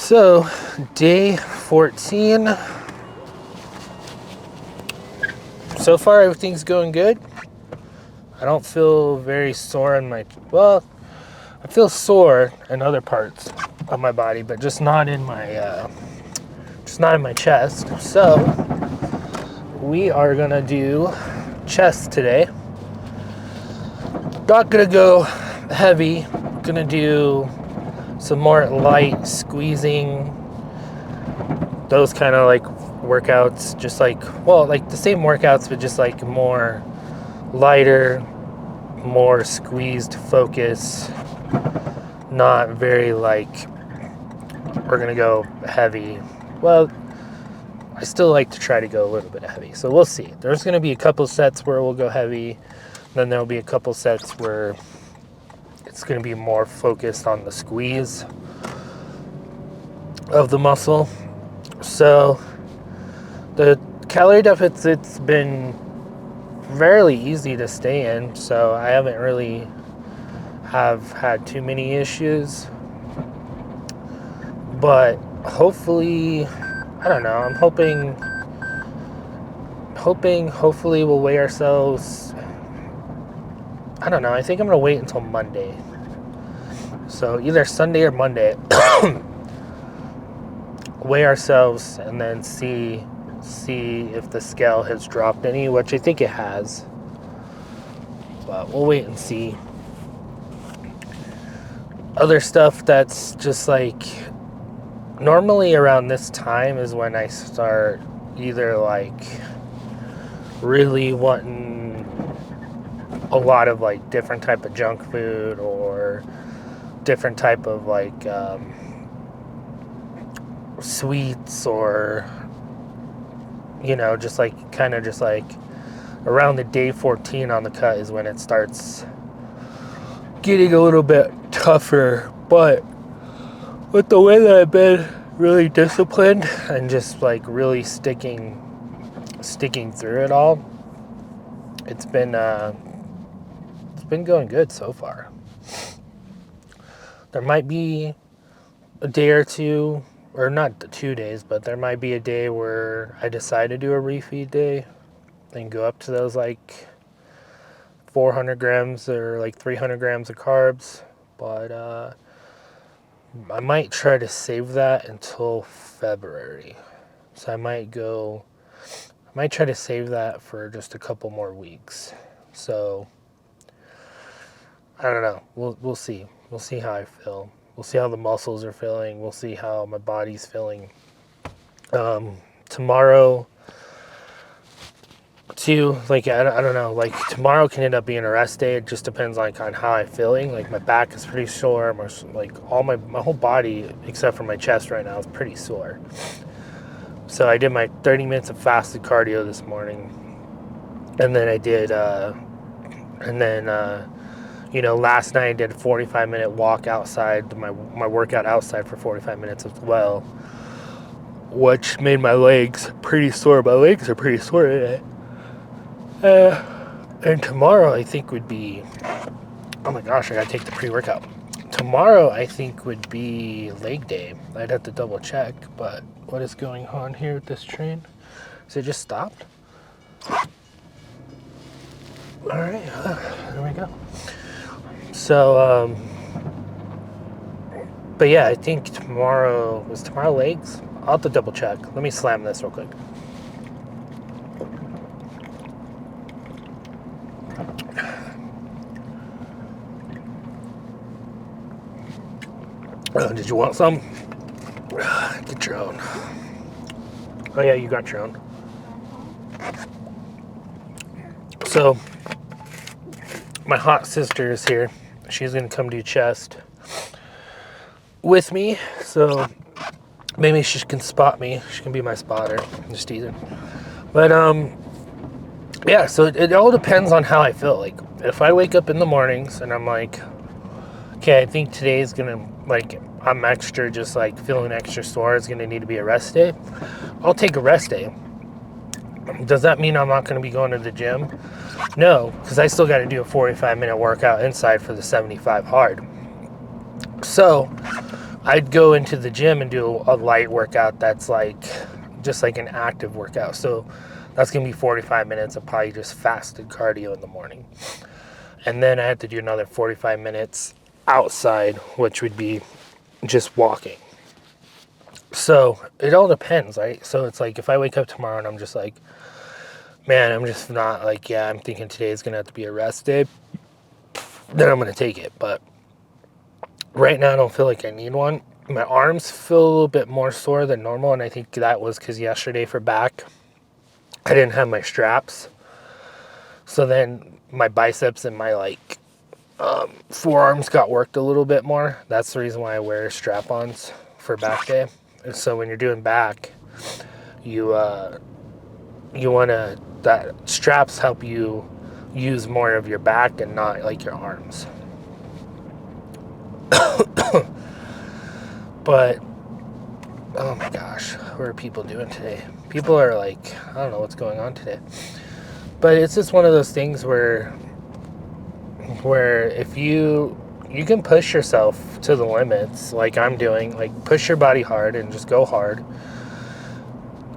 So, day 14. So far, everything's going good. I don't feel very sore in my, well, I feel sore in other parts of my body, but just not in my chest. So, we are gonna do chest today. Not gonna go heavy. Gonna do some more light squeezing, those kind of like workouts, just like, well, like the same workouts, but just like more lighter, more squeezed focus, not very like, we're gonna go heavy. Well, I still like to try to go a little bit heavy, so we'll see. There's gonna be a couple sets where we'll go heavy, then there'll be a couple sets where it's going to be more focused on the squeeze of the muscle. So the calorie deficit's been fairly easy to stay in, so I haven't really have had too many issues. But hopefully, I don't know, I'm hopefully we'll weigh ourselves. I don't know. I think I'm going to wait until Monday. So either Sunday or Monday, weigh ourselves and then see if the scale has dropped any, which I think it has. But we'll wait and see. Other stuff that's just like, normally around this time is when I start either like really wanting a lot of like different type of junk food or different type of like sweets, or just like kind of just like around the day 14 on the cut is when it starts getting a little bit tougher. But with the way that I've been really disciplined and just like really sticking through it all, it's been going good so far. There might be a day or two, or not 2 days, but there might be a day where I decide to do a refeed day and go up to those like 400 grams or like 300 grams of carbs. But I might try to save that until February. So I might try to save that for just a couple more weeks. So I don't know. We'll see. We'll see how I feel. We'll see how the muscles are feeling. We'll see how my body's feeling. Tomorrow, too, like, I don't know. Like, tomorrow can end up being a rest day. It just depends on how I'm feeling. Like, my back is pretty sore. Like, all my whole body, except for my chest right now, is pretty sore. So I did my 30 minutes of fasted cardio this morning. And then I did, last night I did a 45-minute walk outside, my workout outside for 45 minutes as well, which made my legs pretty sore. My legs are pretty sore today. And tomorrow I think would be, oh my gosh, I gotta take the pre-workout. Tomorrow I think would be leg day. I'd have to double check, but what is going on here with this train? Is it just stopped? All right, there we go. So, but yeah, I think tomorrow legs? I'll have to double check. Let me slam this real quick. Did you want some? Get your own. Oh yeah, you got your own. So, my hot sister is here. She's gonna come do chest with me, so maybe she can spot me. She can be my spotter. I'm just teasing. But yeah. So it all depends on how I feel. Like, if I wake up in the mornings and I'm like, okay, I think today's gonna, like, I'm extra, just like feeling extra sore, it's gonna need to be a rest day, I'll take a rest day. Does that mean I'm not gonna be going to the gym? No, because I still got to do a 45-minute workout inside for the 75 hard. So I'd go into the gym and do a light workout that's like just like an active workout. So that's gonna be 45 minutes of probably just fasted cardio in the morning. And then I had to do another 45 minutes outside, which would be just walking. So it all depends, right? So it's like if I wake up tomorrow and I'm just like, man, I'm just not like, yeah, I'm thinking today is gonna have to be a rest day, then I'm gonna take it. But right now I don't feel like I need one. My arms feel a little bit more sore than normal, and I think that was because yesterday for back, I didn't have my straps. So then my biceps and my like forearms got worked a little bit more. That's the reason why I wear strap-ons for back day. And so when you're doing back, you wanna, that straps help you use more of your back and not like your arms. But oh my gosh, what are people doing today? People are like, I don't know what's going on today. But it's just one of those things where if you can push yourself to the limits like I'm doing, like push your body hard and just go hard.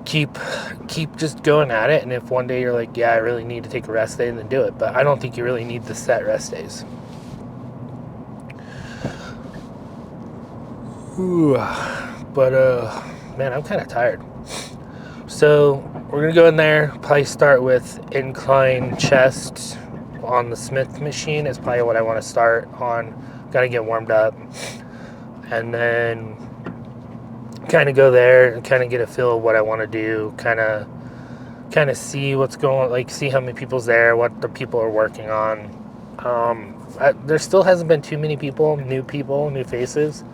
Keep just going at it, and if one day you're like, yeah, I really need to take a rest day, then do it. But I don't think you really need the set rest days. Ooh. But man, I'm kind of tired. So we're gonna go in there, probably start with incline chest on the Smith machine is probably what I want to start on. Gotta get warmed up, and then kind of go there and kind of get a feel of what I want to do, kind of see what's going, like see how many people's there, what the people are working on. There still hasn't been too many people, new faces.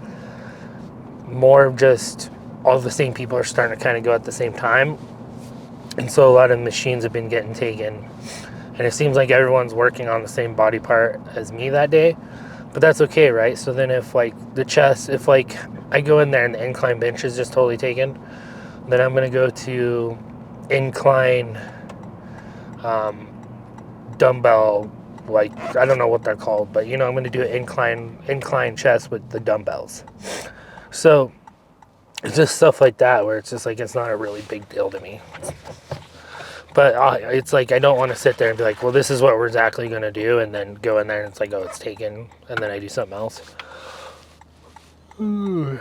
More of just all the same people are starting to kind of go at the same time, and so a lot of machines have been getting taken, and it seems like everyone's working on the same body part as me that day. But that's okay, right? So then if like the chest, if like I go in there and the incline bench is just totally taken, then I'm gonna go to incline dumbbell, like I don't know what they're called, but you know, I'm gonna do an incline chest with the dumbbells. So it's just stuff like that where it's just like it's not a really big deal to me. But it's like I don't want to sit there and be like, well, this is what we're exactly going to do, and then go in there and it's like, oh, it's taken, and then I do something else. For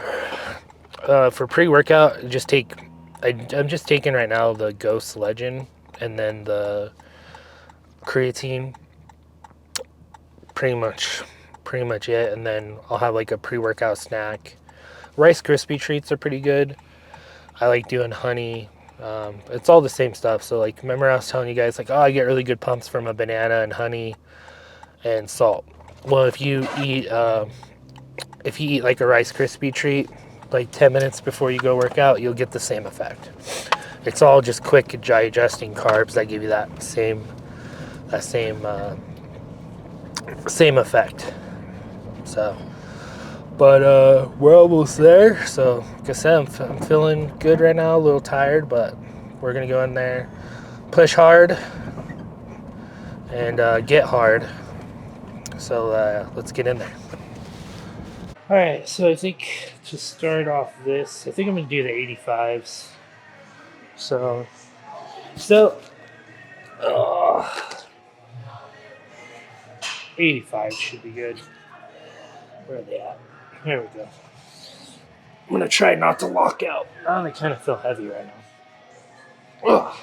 pre-workout, I'm just taking right now the Ghost Legend and then the creatine. Pretty much it, and then I'll have like a pre-workout snack. Rice Krispie treats are pretty good. I like doing honey. It's all the same stuff. So like, remember I was telling you guys like, oh, I get really good pumps from a banana and honey and salt. Well, if you eat like a Rice Krispie treat, like 10 minutes before you go work out, you'll get the same effect. It's all just quick digesting carbs that give you that same effect. So, but we're almost there. So, like I said, I'm feeling good right now. A little tired, but we're gonna go in there, push hard, and get hard. So let's get in there. All right. So I think to start off this, I think I'm gonna do the 85s. So 85 should be good. Where are they at? There we go. I'm gonna try not to lock out. Oh, they kind of feel heavy right now. Ugh.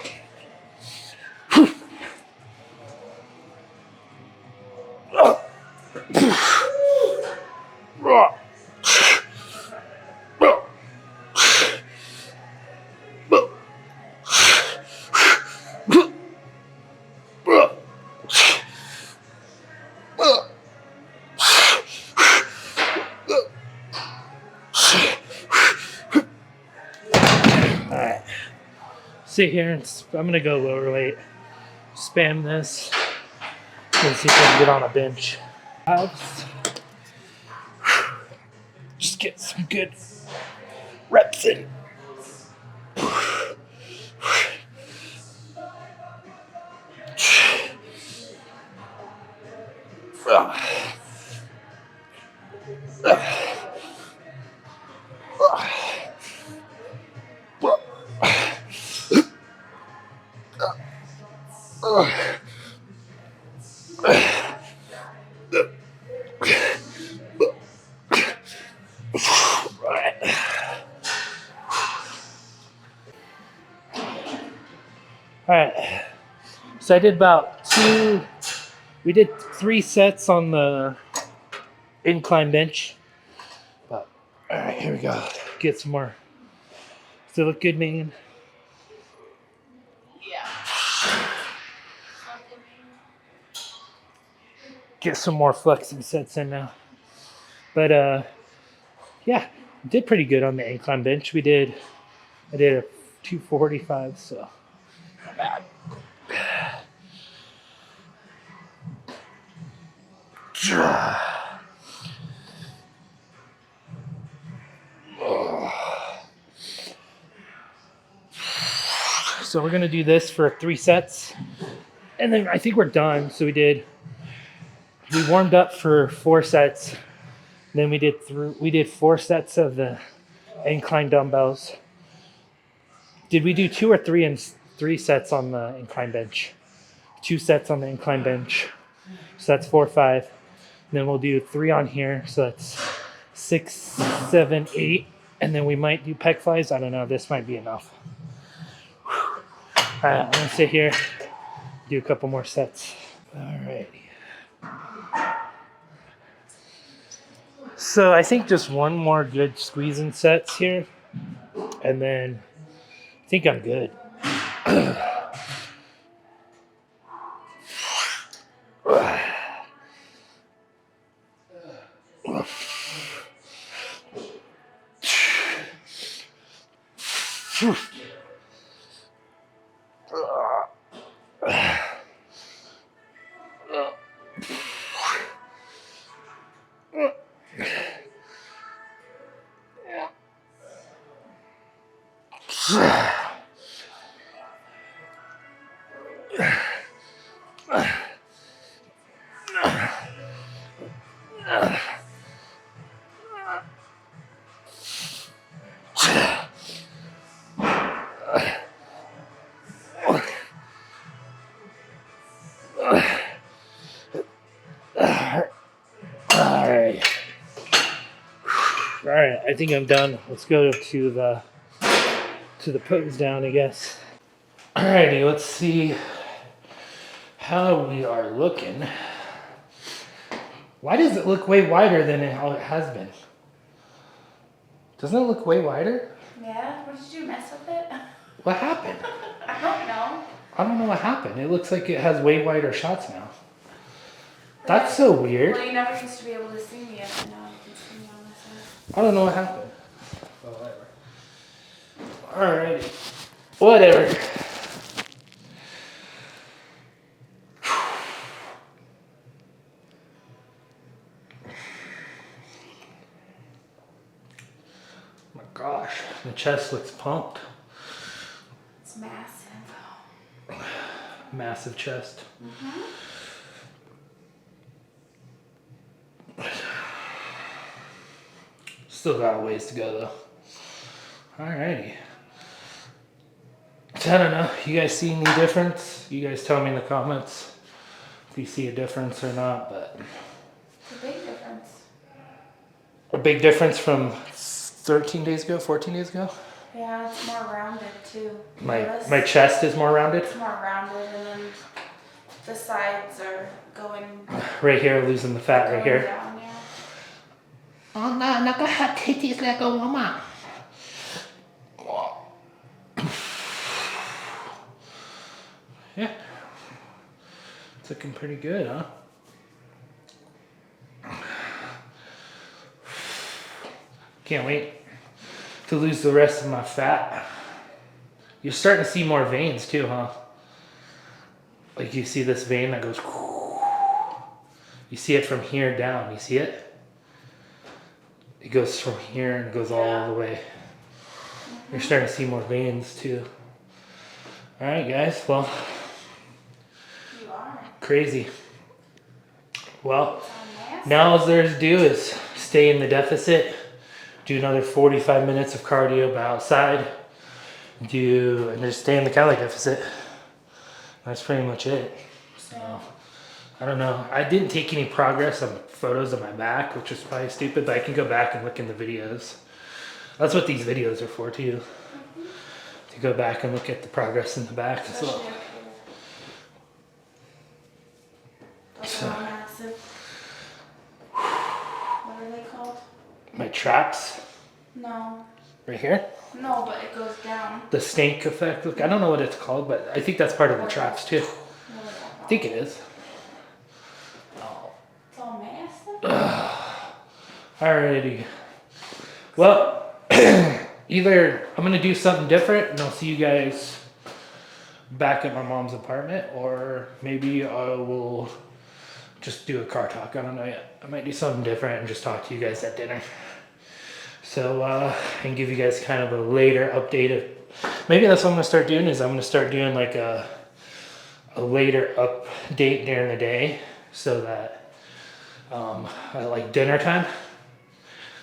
Alright. Sit here and I'm gonna go lower weight. Spam this. And see if I can get on a bench. Just get some good reps in. All right. So I did about we did 3 sets on the incline bench. But, all right, here we go. Get some more. Does it look good, Megan? Yeah. Get some more flexing sets in now. But yeah, did pretty good on the incline bench. I did a 245, so not bad. So we're gonna do this for 3 sets, and then I think we're done. So we warmed up for 4 sets. Then we did 4 sets of the incline dumbbells. Did we do 2 or 3 and 3 sets on the incline bench? 2 sets on the incline bench. So that's 4, 5. And then we'll do 3 on here. So that's 6, 7, 8. And then we might do pec flies. I don't know. This might be enough. All right, I'm gonna sit here, do a couple more sets. All right. So I think just one more good squeezing sets here, and then I think I'm good. All right, I think I'm done. Let's go to the pose down, I guess. Alrighty, let's see how we are looking. Why does it look way wider than it has been? Doesn't it look way wider? Yeah? What did you mess with it? What happened? I don't know. I don't know what happened. It looks like it has way wider shots now. That's so weird. Well, you never used to be able to see me, and now you can see me on this side. I don't know what happened. Alrighty. Whatever. Oh my gosh, the chest looks pumped. It's massive. Massive chest. Mm-hmm. Still got a ways to go though. Alrighty. So I don't know. You guys see any difference? You guys tell me in the comments if you see a difference or not. But It's a big difference. a big difference from 13 days ago, 14 days ago. Yeah, it's more rounded too. My chest is more rounded. It's more rounded, and then the sides are going. Right here, losing the fat right here. Down, yeah. Oh no, not gonna have titties like a woman. Yeah, it's looking pretty good, huh? Can't wait to lose the rest of my fat. You're starting to see more veins too, huh? Like you see this vein that goes. You see it from here down. You see it? It goes from here and goes all the way. You're starting to see more veins too. All right, guys. Well, You are. crazy. Well, now all there's to do is stay in the deficit. Do another 45 minutes of cardio by outside. And just stay in the calorie deficit. That's pretty much it. So I don't know. I didn't take any progress on photos of my back, which is probably stupid, but I can go back and look in the videos. That's what these videos are for too. To go back and look at the progress in the back as well. Those are all massive. What are they called? My traps. No. Right here? No, but it goes down. The snake effect. Look, I don't know what it's called, but I think that's part of the traps too. I think it is. Oh. It's all massive? Alrighty. Well, either I'm going to do something different and I'll see you guys back at my mom's apartment, or maybe I will just do a car talk. I don't know yet. I might do something different and just talk to you guys at dinner. So, and give you guys kind of a later update. Maybe that's what I'm going to start doing, is I'm going to start doing like a later update during the day, so that at like dinner time,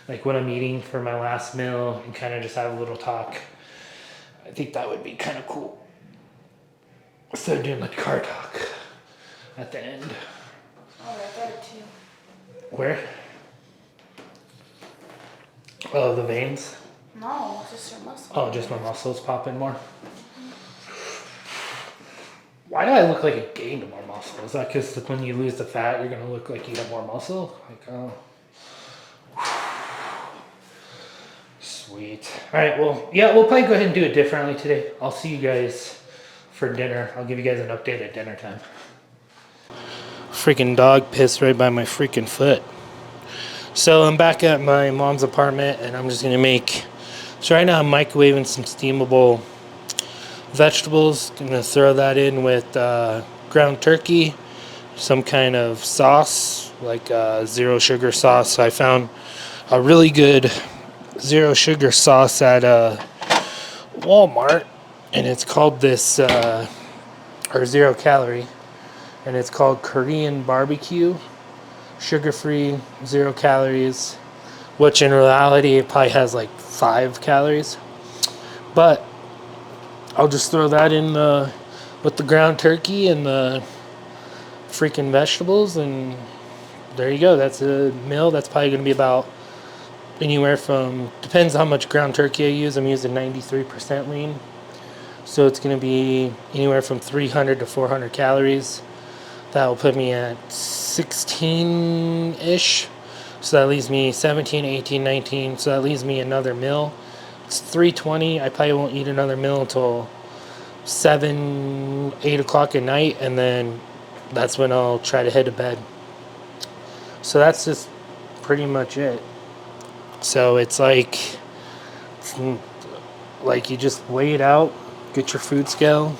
like when I'm eating for my last meal, and kind of just have a little talk. I think that would be kind of cool. Instead of doing like car talk at the end. Oh, I got it too. Where? Oh, the veins? No, just your muscles. Oh, just my muscles popping more. Why do I look like I gained more muscle? Is that because when you lose the fat, you're going to look like you have more muscle? Like, oh. Sweet. All right, well, yeah, we'll probably go ahead and do it differently today. I'll see you guys for dinner. I'll give you guys an update at dinner time. Freaking dog pissed right by my freaking foot. So I'm back at my mom's apartment, and I'm just going to make... So right now I'm microwaving some steamable vegetables. I'm going to throw that in with ground turkey, some kind of sauce, like zero sugar sauce. I found a really good zero sugar sauce at Walmart, and it's called this, or 0 calorie, and it's called Korean barbecue, sugar-free, 0 calories, which in reality it probably has like 5 calories, but I'll just throw that in with the ground turkey and the freaking vegetables, and there you go. That's a meal. That's probably going to be about anywhere from, depends how much ground turkey I use. I'm using 93% lean, so it's going to be anywhere from 300 to 400 calories. That will put me at 16-ish, so that leaves me 17, 18, 19, so that leaves me another meal. It's 3:20. I probably won't eat another meal until 7, 8 o'clock at night, and then that's when I'll try to head to bed. So that's just pretty much it. So it's like you just weigh it out, get your food scale,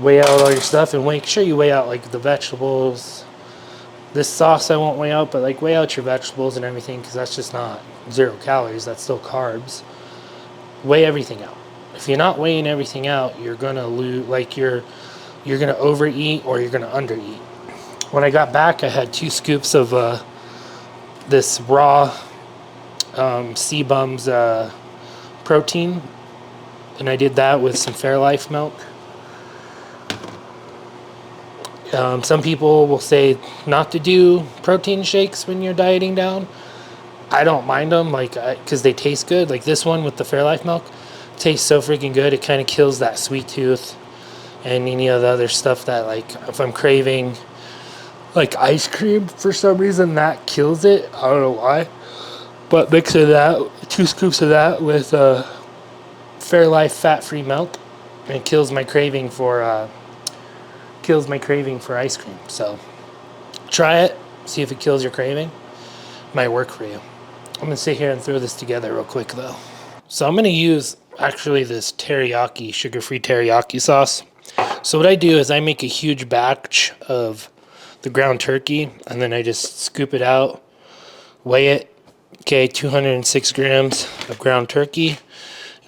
weigh out all your stuff, and make sure you weigh out like the vegetables. This sauce I won't weigh out, but like weigh out your vegetables and everything, because that's just not 0 calories, that's still carbs. Weigh everything out. If you're not weighing everything out, you're gonna lose, like you're gonna overeat or you're gonna undereat. When I got back, I had 2 scoops of this raw Seabum's protein, and I did that with some Fairlife milk. Some people will say not to do protein shakes when you're dieting down. I don't mind them, like, because they taste good. Like this one with the Fairlife milk tastes so freaking good. It kind of kills that sweet tooth and any of the other stuff that, like, if I'm craving like ice cream for some reason, that kills it. I don't know why. But mix of that, 2 scoops of that with Fairlife fat-free milk, and it kills my craving for ice cream. So try it, see if it kills your craving. Might work for you. I'm gonna sit here and throw this together real quick though. So I'm gonna use actually this teriyaki, sugar-free teriyaki sauce. So what I do is I make a huge batch of the ground turkey, and then I just scoop it out, weigh it. Okay, 206 grams of ground turkey,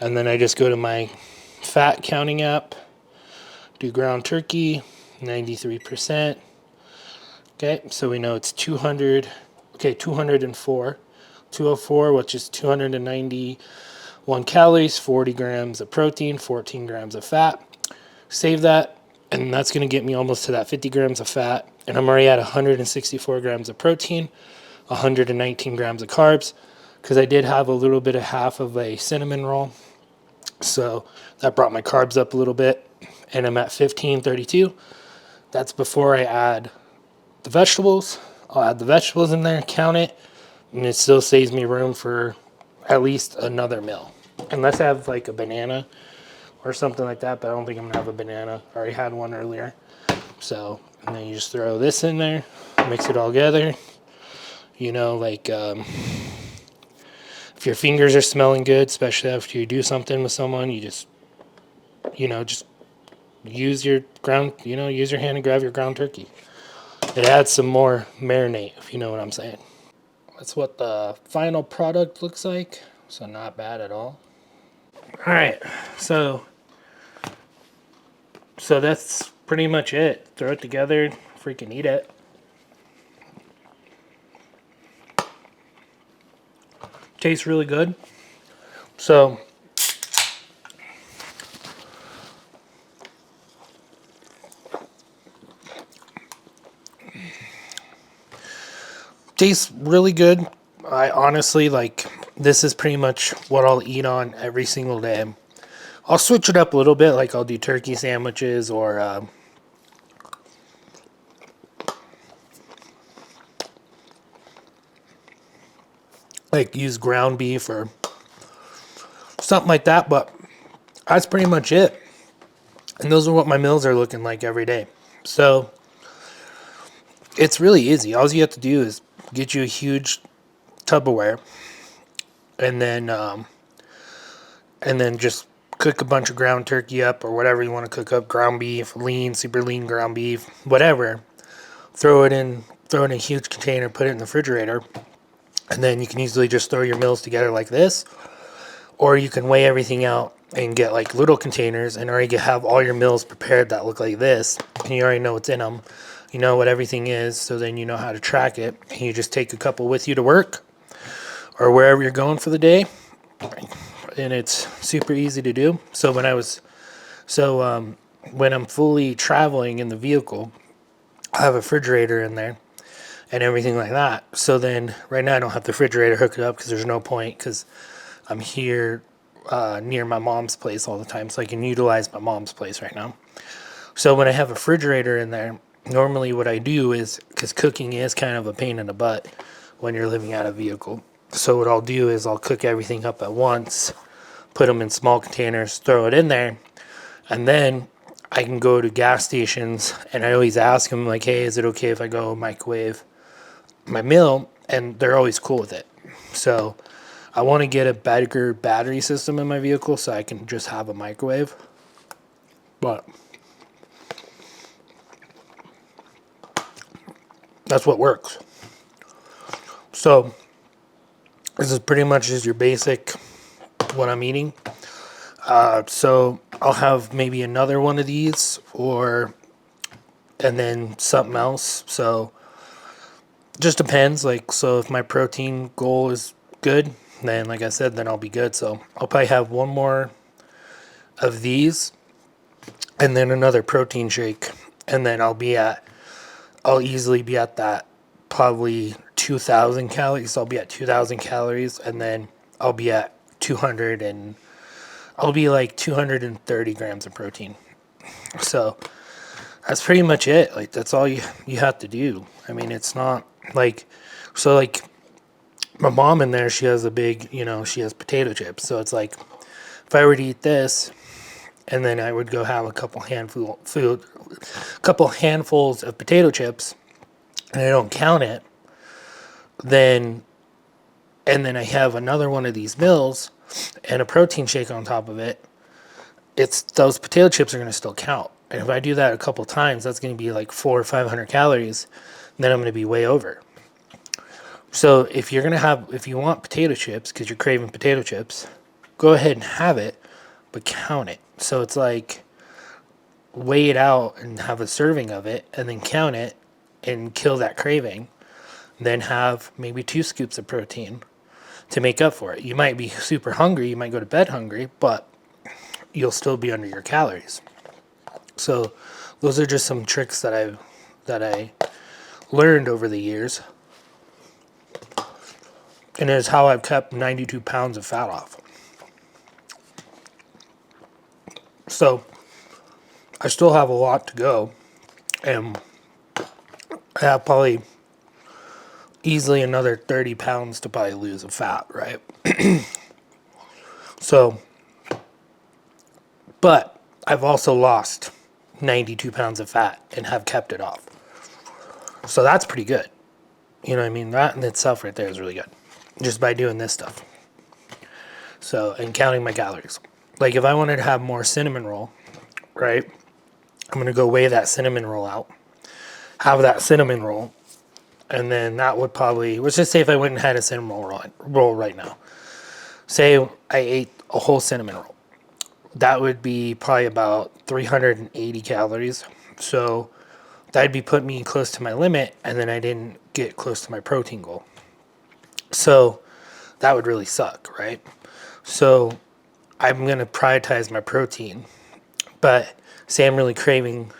and then I just go to my fat counting app, do ground turkey, 93%. Okay, so we know it's 200. Okay, 204, 204, which is 291 calories, 40 grams of protein, 14 grams of fat. Save that. And that's going to get me almost to that 50 grams of fat. And I'm already at 164 grams of protein, 119 grams of carbs, because I did have a little bit of half of a cinnamon roll. So that brought my carbs up a little bit. And I'm at 1532. That's before I add the vegetables. I'll add the vegetables in there, count it, and it still saves me room for at least another meal. Unless I have like a banana or something like that, but I don't think I'm gonna have a banana. I already had one earlier. So, and then you just throw this in there, mix it all together. You know, like if your fingers are smelling good, especially after you do something with someone, you just, just use your use your hand and grab your ground turkey. It adds some more marinade, if you know what I'm saying. That's what the final product looks like. So not bad at all. All right, so that's pretty much it. Throw it together, freaking eat it. Tastes really good. So tastes really good. I honestly this is pretty much what I'll eat on every single day. I'll switch it up a little bit, like I'll do turkey sandwiches or like use ground beef or something like that, but that's pretty much it. And those are what my meals are looking like every day. So it's really easy. All you have to do is get you a huge Tupperware and then just cook a bunch of ground turkey up or whatever you want to cook up, ground beef, lean, super lean ground beef, whatever. Throw it in a huge container, put it in the refrigerator, and then you can easily just throw your meals together like this. Or you can weigh everything out and get like little containers and already have all your meals prepared that look like this, and you already know what's in them. You know what everything is, so then you know how to track it, and you just take a couple with you to work or wherever you're going for the day, and it's super easy to do. So when I'm fully traveling in the vehicle, I have a refrigerator in there and everything like that. So then right now I don't have the refrigerator hooked up because there's no point, because I'm here near my mom's place all the time, so I can utilize my mom's place right now. So when I have a refrigerator in there, normally what I do is, because cooking is kind of a pain in the butt when you're living out of a vehicle, so what I'll do is I'll cook everything up at once, put them in small containers, throw it in there, and then I can go to gas stations, and I always ask them, like, hey, is it okay if I go microwave my meal? And they're always cool with it. So I want to get a better battery system in my vehicle so I can just have a microwave. But that's what works. So this is pretty much just your basic what I'm eating. So I'll have maybe another one of these and then something else. So just depends. So if my protein goal is good, then like I said, then I'll be good. So I'll probably have one more of these and then another protein shake. And then I'll easily be at that probably 2,000 calories. So I'll be at 2,000 calories, and then I'll be at 230 grams of protein. So that's pretty much it. Like, that's all you have to do. I mean, it's not like my mom in there, she has she has potato chips. So it's like, if I were to eat this, and then I would go have a couple handfuls of potato chips, and I don't count it, and then I have another one of these meals and a protein shake on top of it, those potato chips are going to still count. And if I do that a couple times, that's going to be like 400 or 500 calories. Then I'm going to be way over. So if you want potato chips, because you're craving potato chips, go ahead and have it, but count it. So it's like, weigh it out and have a serving of it, and then count it and kill that craving. Then have maybe 2 scoops of protein to make up for it. You might be super hungry, you might go to bed hungry, but you'll still be under your calories. So those are just some tricks that I learned over the years. And it's how I've kept 92 pounds of fat off. So I still have a lot to go. And I have probably easily another 30 pounds to probably lose of fat, right? So, but I've also lost 92 pounds of fat and have kept it off. So that's pretty good. You know what I mean? That in itself right there is really good. Just by doing this stuff. So, and counting my calories. Like if I wanted to have more cinnamon roll, right? I'm going to go weigh that cinnamon roll out. Have that cinnamon roll. And then that would probably, let's just say if I went and had a cinnamon roll right now. Say I ate a whole cinnamon roll. That would be probably about 380 calories. So that'd be putting me close to my limit, and then I didn't get close to my protein goal. So that would really suck, right? So I'm going to prioritize my protein. But say I'm really craving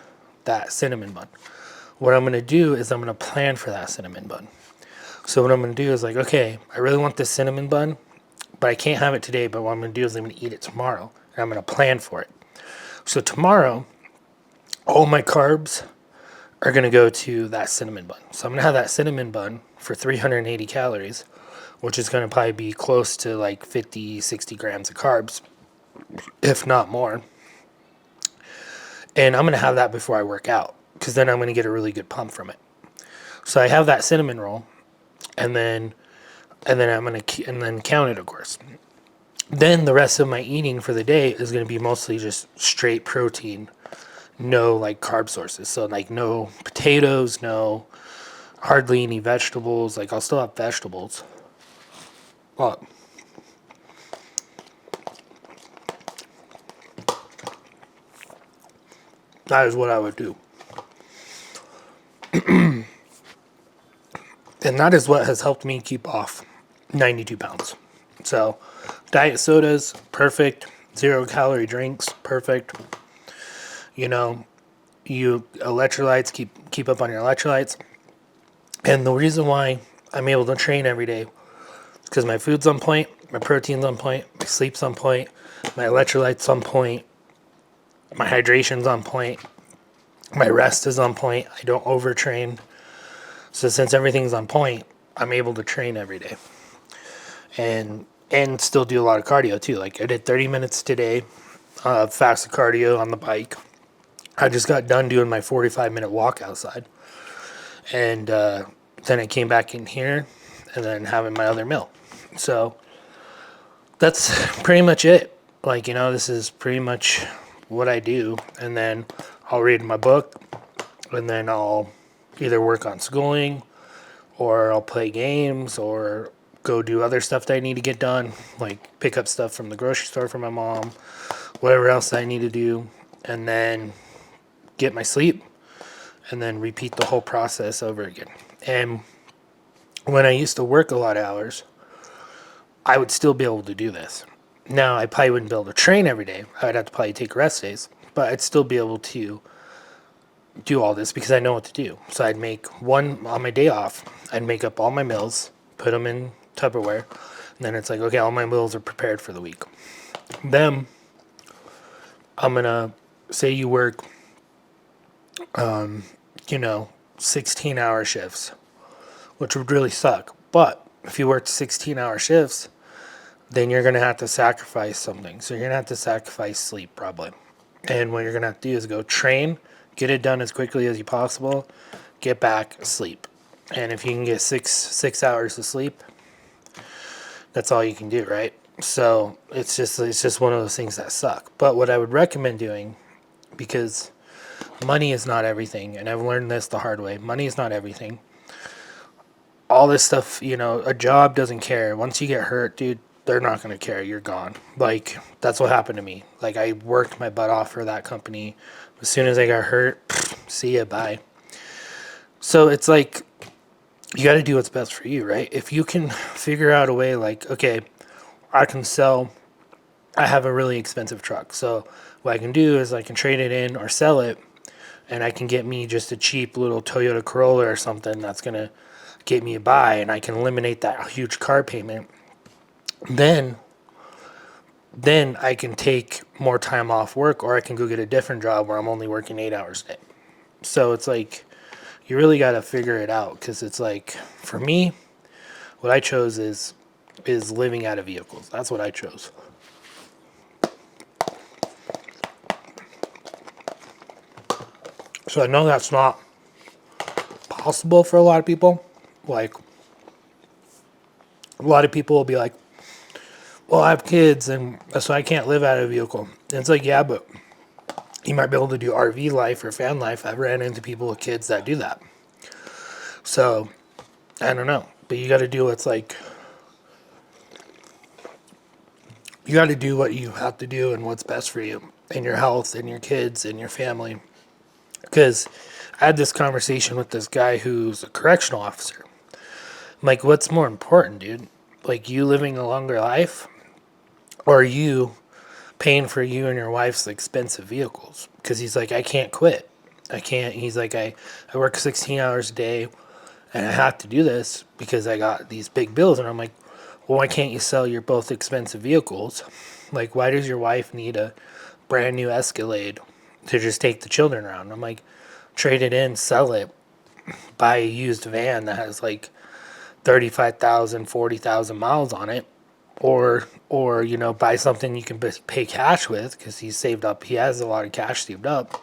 that cinnamon bun. What I'm going to do is I'm going to plan for that cinnamon bun. So what I'm going to do is like, okay, I really want this cinnamon bun, but I can't have it today. But what I'm going to do is I'm going to eat it tomorrow, and I'm going to plan for it. So tomorrow, all my carbs are going to go to that cinnamon bun. So I'm going to have that cinnamon bun for 380 calories, which is going to probably be close to like 50, 60 grams of carbs, if not more. And I'm going to have that before I work out, because then I'm going to get a really good pump from it. So I have that cinnamon roll, and then I'm going to count it, of course. Then the rest of my eating for the day is going to be mostly just straight protein, no like carb sources. So like no potatoes, no hardly any vegetables. Like I'll still have vegetables. But that is what I would do. And that is what has helped me keep off 92 pounds. So diet sodas, perfect. 0-calorie drinks, perfect. You know, electrolytes, keep up on your electrolytes. And the reason why I'm able to train every day is because my food's on point, my protein's on point, my sleep's on point, my electrolytes on point, my hydration's on point, my rest is on point. I don't overtrain. So since everything's on point, I'm able to train every day. And still do a lot of cardio too. Like I did 30 minutes today, fasted cardio on the bike. I just got done doing my 45-minute walk outside. And then I came back in here and then having my other meal. So that's pretty much it. Like, you know, this is pretty much what I do. And then I'll read my book, and then I'll either work on schooling, or I'll play games, or go do other stuff that I need to get done, like pick up stuff from the grocery store for my mom, whatever else I need to do, and then get my sleep, and then repeat the whole process over again. And when I used to work a lot of hours, I would still be able to do this. Now, I probably wouldn't be able to train every day. I would have to probably take rest days, but I'd still be able to do all this because I know what to do. So I'd make one on my day off. I'd make up all my meals, put them in Tupperware, and then it's like, okay, all my meals are prepared for the week. Then I'm gonna say you work, 16-hour shifts, which would really suck. But if you work 16-hour shifts, then you're gonna have to sacrifice something. So you're gonna have to sacrifice sleep probably. And what you're gonna have to do is go train, get it done as quickly as you possible, get back, sleep. And if you can get six hours of sleep, that's all you can do, right? So it's just one of those things that suck. But what I would recommend doing, because money is not everything, and I've learned this the hard way. Money is not everything. All this stuff, a job doesn't care. Once you get hurt, dude, they're not going to care. You're gone. Like, that's what happened to me. Like, I worked my butt off for that company. As soon as I got hurt, see ya, bye. So it's like, you got to do what's best for you, right? If you can figure out a way like, okay, I have a really expensive truck. So what I can do is I can trade it in or sell it and I can get me just a cheap little Toyota Corolla or something that's going to get me by, and I can eliminate that huge car payment, then I can take more time off work, or I can go get a different job where I'm only working 8 hours a day. So it's like, you really got to figure it out, because it's like, for me, what I chose is living out of vehicles. That's what I chose. So I know that's not possible for a lot of people. Like, a lot of people will be like, well, I have kids, and so I can't live out of a vehicle. And it's like, yeah, but you might be able to do RV life or van life. I've ran into people with kids that do that. So, I don't know. But you got to do what's like, you got to do what you have to do and what's best for you and your health and your kids and your family. Because I had this conversation with this guy who's a correctional officer. I'm like, what's more important, dude? Like, you living a longer life, or you paying for you and your wife's expensive vehicles? Because he's like, I can't quit. I can't. He's like, I work 16 hours a day, and I have to do this because I got these big bills. And I'm like, well, why can't you sell your both expensive vehicles? Like, why does your wife need a brand new Escalade to just take the children around? I'm like, trade it in, sell it, buy a used van that has like 35,000, 40,000 miles on it, or you know, buy something you can pay cash with, because he's saved up. He has a lot of cash saved up,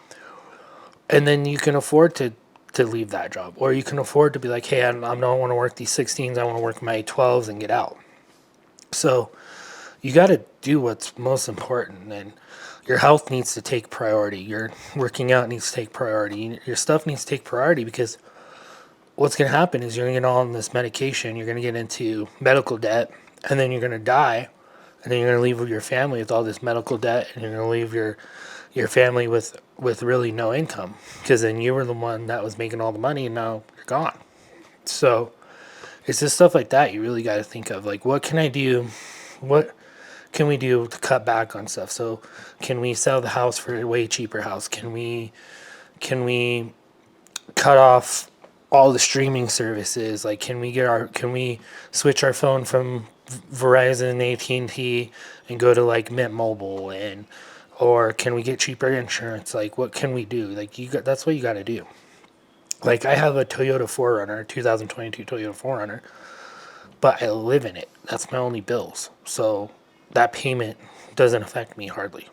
and then you can afford to leave that job, or you can afford to be like, hey, I don't want to work these 16s. I want to work my 12s and get out. So you got to do what's most important, and your health needs to take priority. Your working out needs to take priority. Your stuff needs to take priority, because what's going to happen is you're going to get on this medication. You're going to get into medical debt, and then you're going to die, and then you're going to leave your family with all this medical debt, and you're going to leave your family with really no income, because then you were the one that was making all the money, and now you're gone. So it's just stuff like that you really got to think of. Like, what can I do? What can we do to cut back on stuff? So can we sell the house for a way cheaper house? Can we cut off all the streaming services? Like, can we switch our phone from Verizon and AT&T and go to like Mint Mobile, and or can we get cheaper insurance? Like, what can we do? Like, that's what you got to do. Like, I have a Toyota 4Runner, 2022 Toyota 4Runner, but I live in it. That's my only bills. So that payment doesn't affect me hardly.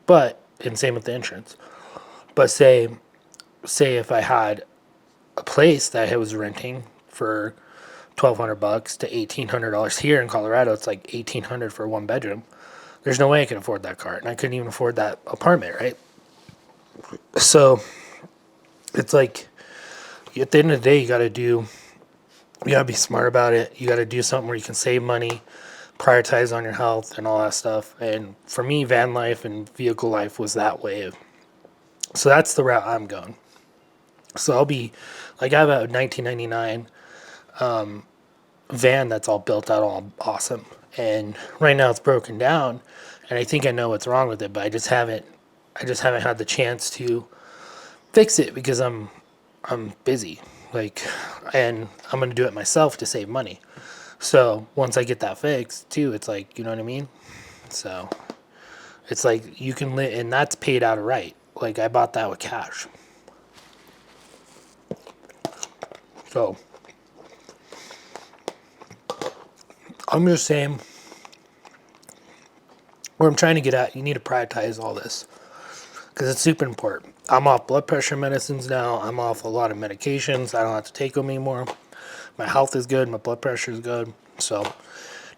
But, and same with the insurance. But say if I had a place that I was renting for $1,200 to $1,800 here in Colorado, it's like $1,800 for one bedroom. There's no way I can afford that car, and I couldn't even afford that apartment, right? So it's like, at the end of the day, you got to be smart about it. You got to do something where you can save money, prioritize on your health and all that stuff. And for me, van life and vehicle life was that way. So that's the route I'm going. So I'll be like, I have a 1999 van that's all built out, all awesome. And right now it's broken down, and I think I know what's wrong with it, but I just haven't had the chance to fix it, because I'm busy. Like, and I'm going to do it myself to save money. So once I get that fixed too, it's like, you know what I mean? So it's like, you can live, and that's paid out of right. Like, I bought that with cash. So I'm just saying, what I'm trying to get at, you need to prioritize all this, because it's super important. I'm off blood pressure medicines now. I'm off a lot of medications. I don't have to take them anymore. My health is good. My blood pressure is good. So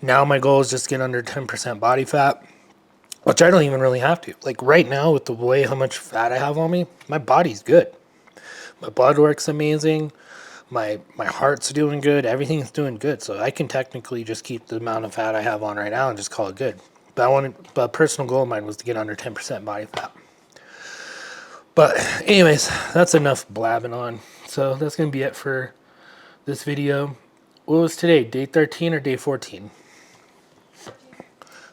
now my goal is just to get under 10% body fat, which I don't even really have to. Like, right now, with the way how much fat I have on me, my body's good. My blood work's amazing. My heart's doing good. Everything's doing good. So I can technically just keep the amount of fat I have on right now and just call it good. But a personal goal of mine was to get under 10% body fat. But anyways, that's enough blabbing on. So that's going to be it for this video. What was today? Day 13 or day 14?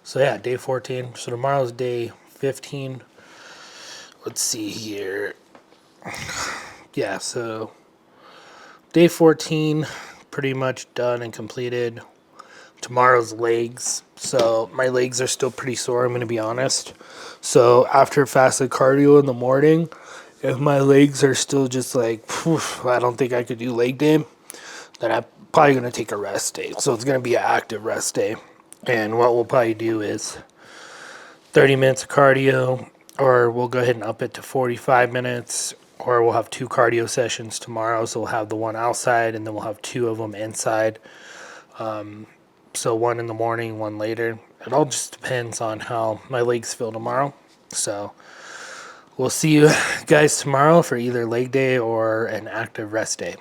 So yeah, day 14. So tomorrow's day 15. Let's see here. Yeah, so day 14, pretty much done and completed. Tomorrow's legs. So my legs are still pretty sore, I'm going to be honest. So after fasted cardio in the morning, if my legs are still just like, phew, I don't think I could do leg day, then I'm probably going to take a rest day. So it's going to be an active rest day. And what we'll probably do is 30 minutes of cardio, or we'll go ahead and up it to 45 minutes, or we'll have 2 cardio sessions tomorrow. So we'll have the one outside, and then we'll have 2 of them inside. So 1 in the morning, 1 later. It all just depends on how my legs feel tomorrow. So we'll see you guys tomorrow for either leg day or an active rest day.